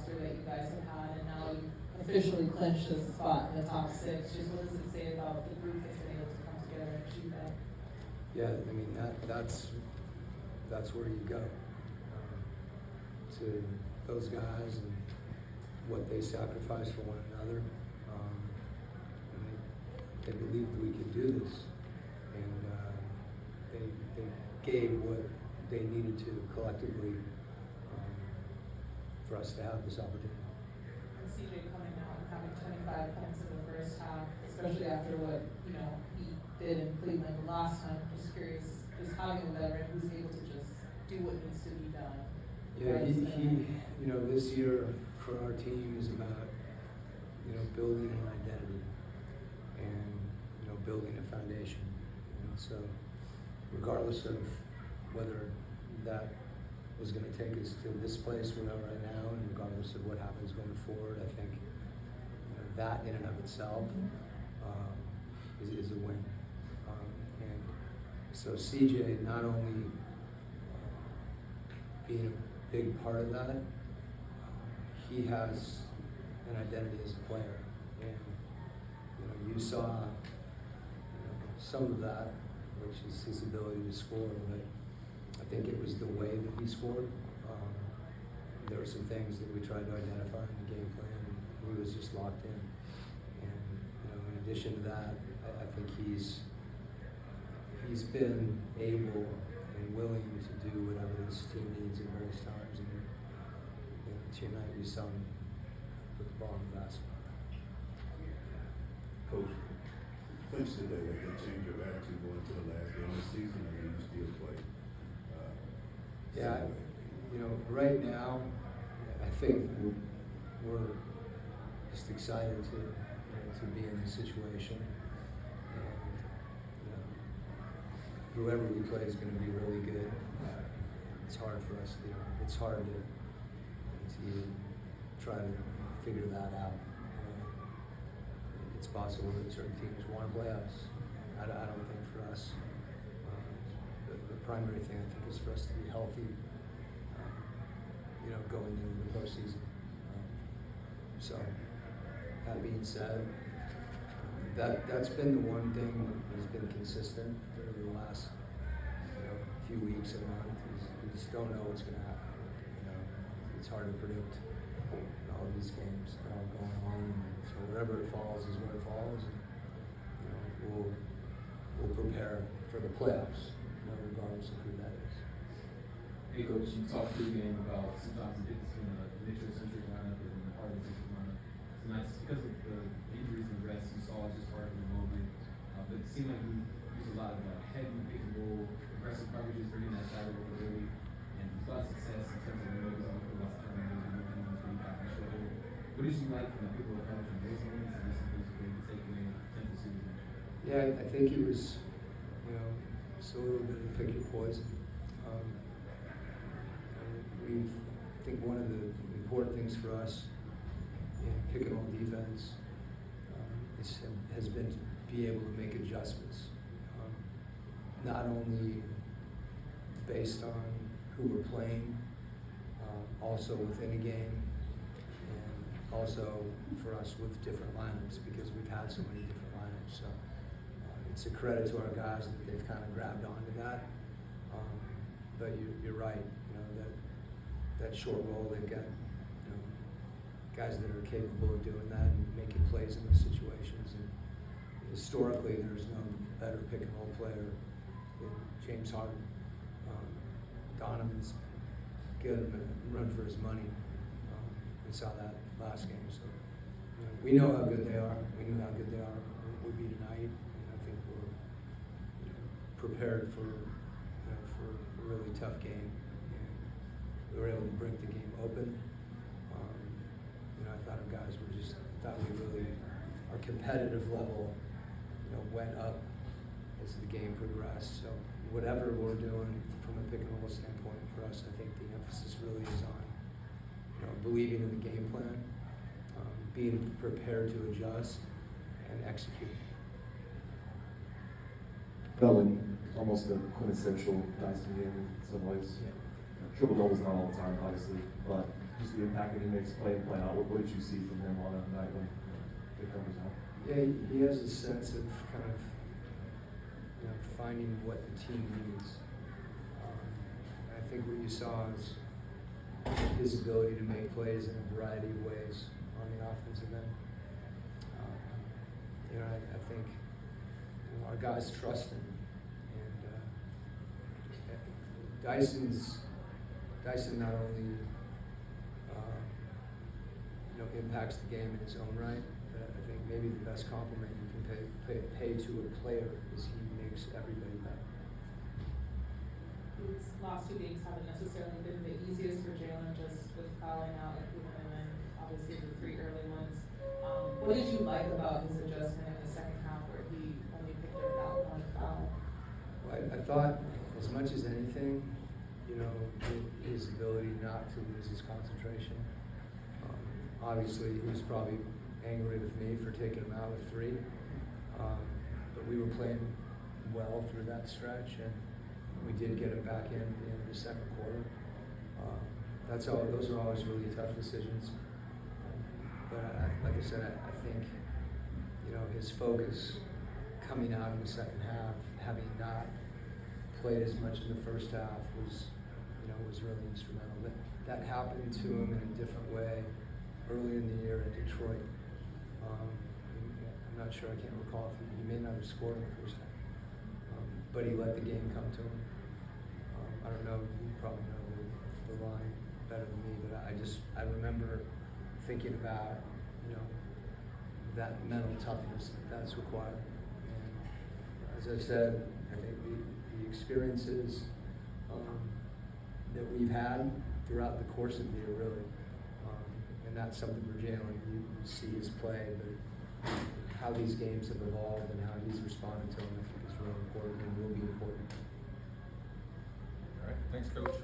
roster that you guys have had, and now you officially clinched a spot in the top 6. Just what does it say about the group that's been able to come together and achieve that? Yeah, I mean that's where you go, to those guys and what they sacrificed for one another, and they believed we could do this, and they gave what they needed to collectively for us to have this opportunity. And CJ coming out and having 25 points in the first half, especially after what he did in Cleveland the last time. Just curious, just having a veteran who's able to just do what needs to be done. Yeah, he this year for our team is about building an identity and building a foundation. And so regardless of whether that was going to take us to this place we're at right now, and regardless of what happens going forward, I think that in and of itself is a win. And so CJ not only being a big part of that, he has an identity as a player, and you saw some of that, which is his ability to score, but I think it was the way that he scored. There were some things that we tried to identify in the game plan, and he was just locked in. And in addition to that, I think he's been able and willing to do whatever this team needs at various times. And tonight you saw him put the ball in the basket. Coach, clinch today, like they change your attitude going to the last game of the season, and you still play. Yeah, right now, I think we're just excited to be in this situation, and whoever we play is going to be really good. It's hard for us, it's hard to try to figure that out. It's possible that certain teams want to play us. I don't think for us. The primary thing I think is for us to be healthy, going into the postseason. So that being said, that's been the one thing that has been consistent over the last few weeks and months. We just don't know what's going to happen. It's hard to predict all these games that are going on. So wherever it falls is where it falls. And, we'll prepare for the playoffs, regardless of who that is. Hey Coach, you talked pre-game about sometimes the difference between the initial-centric lineup and the Harden-centric lineup. Tonight, just because of the injuries and rest, you saw it just part of the moment. But it seemed like you used a lot of heavy pick and roll, aggressive coverages, bringing that side over early, and a lot of success in terms of the moves on the last turn and moving when you got the shoulder. What did you like from the people that coverage in those moments, and just things you to take away in the 10th season? Yeah, I think it was, just a little bit of pick your poison. I think one of the important things for us in pick and roll defense has been to be able to make adjustments, not only based on who we're playing, also within a game, and also for us with different lineups, because we've had so many different lineups. So it's a credit to our guys that they've kind of grabbed onto that. But you're right, that short roll, they've got guys that are capable of doing that and making plays in those situations. And historically, there's no better pick and roll player than James Harden. Donovan's good, run for his money. We saw that last game. So we know how good they are. We knew how good they would be tonight, and I think we're prepared for a really tough game. We were able to break the game open. I thought our guys we really, our competitive level, went up as the game progressed. So whatever we're doing from a pick and roll standpoint for us, I think the emphasis really is on, believing in the game plan, being prepared to adjust and execute. Melanie, almost a quintessential Dyson game in some ways. Yeah. Triple doubles not all the time, obviously, but just the impact that he makes play and play out. What did you see from him on a night when it comes out? Yeah, he has a sense of kind of, finding what the team needs. I think what you saw is his ability to make plays in a variety of ways on the offensive end. I think our guys trust him, and Dyson not only impacts the game in his own right, but I think maybe the best compliment you can pay to a player is he makes everybody better. These last two games haven't necessarily been the easiest for Jalen, just with fouling out at Cleveland and then obviously the 3 early ones. What did you like about his adjustment in the second half where he only picked up that 1 foul? Well, I thought as much as anything, his ability not to lose his concentration. Obviously, he was probably angry with me for taking him out with 3, but we were playing well through that stretch, and we did get him back in at the end of the second quarter. Those are always really tough decisions. But like I said, I think his focus coming out in the second half, having not played as much in the first half, was really instrumental. That happened to him in a different way early in the year at Detroit. I'm not sure, I can't recall if he may not have scored in the first half, but he let the game come to him. I don't know, you probably know the line better than me, but I remember thinking about, that mental toughness that's required. And as I said, I think the experiences that we've had throughout the course of the year, really, and that's something for Jalen. You see his play, but how these games have evolved and how he's responded to them, I think is really important and will be important. All right, thanks, Coach.